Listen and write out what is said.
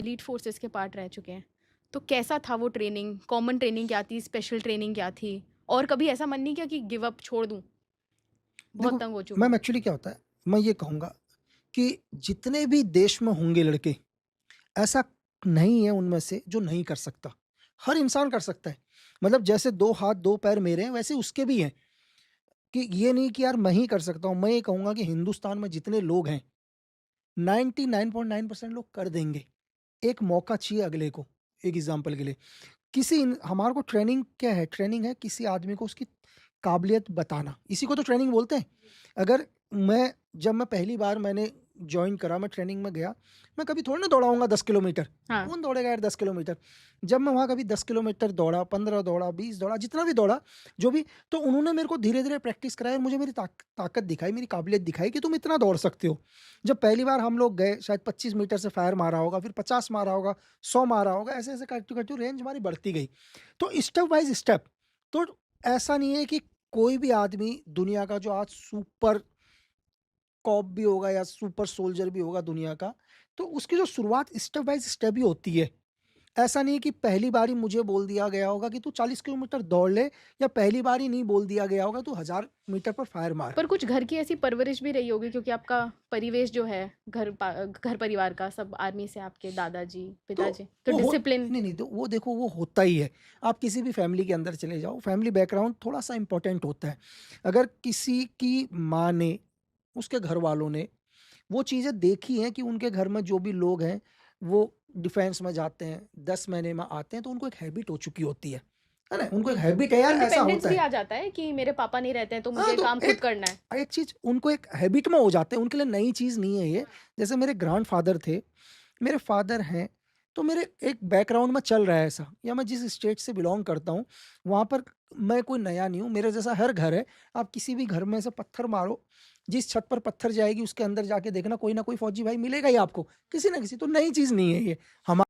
Elite forces के part रह चुके हैं, तो कैसा था वो ट्रेनिंग? कॉमन ट्रेनिंग क्या थी? स्पेशल ट्रेनिंग क्या थी? और कभी ऐसा मन नहीं किया कि गिव अप छोड़ दूँ? बहुत देखो तंग हो चुका मैम, हूँ। एक्चुअली क्या होता है, मैं ये कहूँगा कि जितने भी देश में होंगे लड़के, ऐसा नहीं है उनमें से जो नहीं कर सकता। हर इंसान कर सकता है। मतलब जैसे 2 हाथ 2 पैर मेरे हैं, वैसे उसके भी हैं। कि ये नहीं कि यार मैं ही कर सकता हूँ। मैं ये कहूँगा कि हिंदुस्तान में जितने लोग हैं, 99.9% लोग कर देंगे। एक मौका चाहिए अगले को। एक एग्ज़ाम्पल के लिए, हमारे को ट्रेनिंग क्या है? ट्रेनिंग है किसी आदमी को उसकी काबिलियत बताना, इसी को तो ट्रेनिंग बोलते हैं। अगर जब मैं पहली बार मैंने जॉइन करा, मैं ट्रेनिंग में गया, मैं कभी थोड़ी ना दौड़ाऊँगा 10 किलोमीटर, हाँ। कौन दौड़ेगा यार 10 किलोमीटर? जब मैं वहाँ कभी 10 किलोमीटर दौड़ा, 15 दौड़ा, 20 दौड़ा, जितना भी दौड़ा, जो भी, तो उन्होंने मेरे को धीरे-धीरे प्रैक्टिस कराई और मुझे मेरी ताकत दिखाई, मेरी काबिलियत दिखाई कि तुम इतना दौड़ सकते हो। जब पहली बार हम लोग गए, शायद 25 मीटर से फायर मारा होगा, फिर 50 मारा होगा, 100 मारा होगा, ऐसे-ऐसे करते-करते रेंज हमारी बढ़ती गई। तो स्टेप बाय स्टेप, तो ऐसा नहीं है कि कोई भी आदमी दुनिया का जो आज सुपर कॉप भी होगा या सुपर सोल्जर भी होगा दुनिया का, तो उसकी जो शुरुआत स्टेप बाय स्टेप ही होती है। ऐसा नहीं है कि पहली बार ही मुझे बोल दिया गया होगा कि तू 40 किलोमीटर दौड़ ले, या पहली बार ही नहीं बोल दिया गया होगा तू 1000 मीटर पर फायर मार। पर कुछ घर की ऐसी परवरिश भी रही होगी, क्योंकि आपका परिवेश जो है, घर परिवार का सब आर्मी से, आपके दादाजी, तो पिताजी, तो वो हो डिसिप्लिन। नहीं, नहीं, तो वो देखो वो होता ही है। आप किसी भी फैमिली के अंदर चले जाओ, फैमिली बैकग्राउंड थोड़ा-सा इम्पोर्टेंट होता है। अगर किसी की माँ ने, उसके घरवालों ने वो चीज़ें देखी हैं कि उनके घर में जो भी लोग हैं, वो डिफेंस में जाते हैं, 10 महीने में आते हैं, तो उनको एक हैबिट हो चुकी होती है ना? उनको एक बिल्कुल, हैबिट है यार, ऐसा इंडिपेंडेंस होता भी है। आ जाता है कि मेरे पापा नहीं रहते हैं तो हाँ, मुझे तो काम खुद करना है। एक चीज़ उनको एक हैबिट में हो जाते हैं, उनके लिए नई चीज़ नहीं है ये। जैसे मेरे ग्रैंडफ़ादर थे, मेरे फ़ादर हैं, तो मेरे एक बैकग्राउंड में चल रहा है ऐसा, या मैं जिस स्टेट से बिलॉन्ग करता हूँ, वहाँ पर मैं कोई नया नहीं हूँ, मेरे जैसा हर घर है। आप किसी भी घर में से पत्थर मारो, जिस छत पर पत्थर जाएगी उसके अंदर जाके देखना कोई ना कोई फ़ौजी भाई मिलेगा ही आपको, किसी ना किसी। तो नई चीज़ नहीं है ये। हमा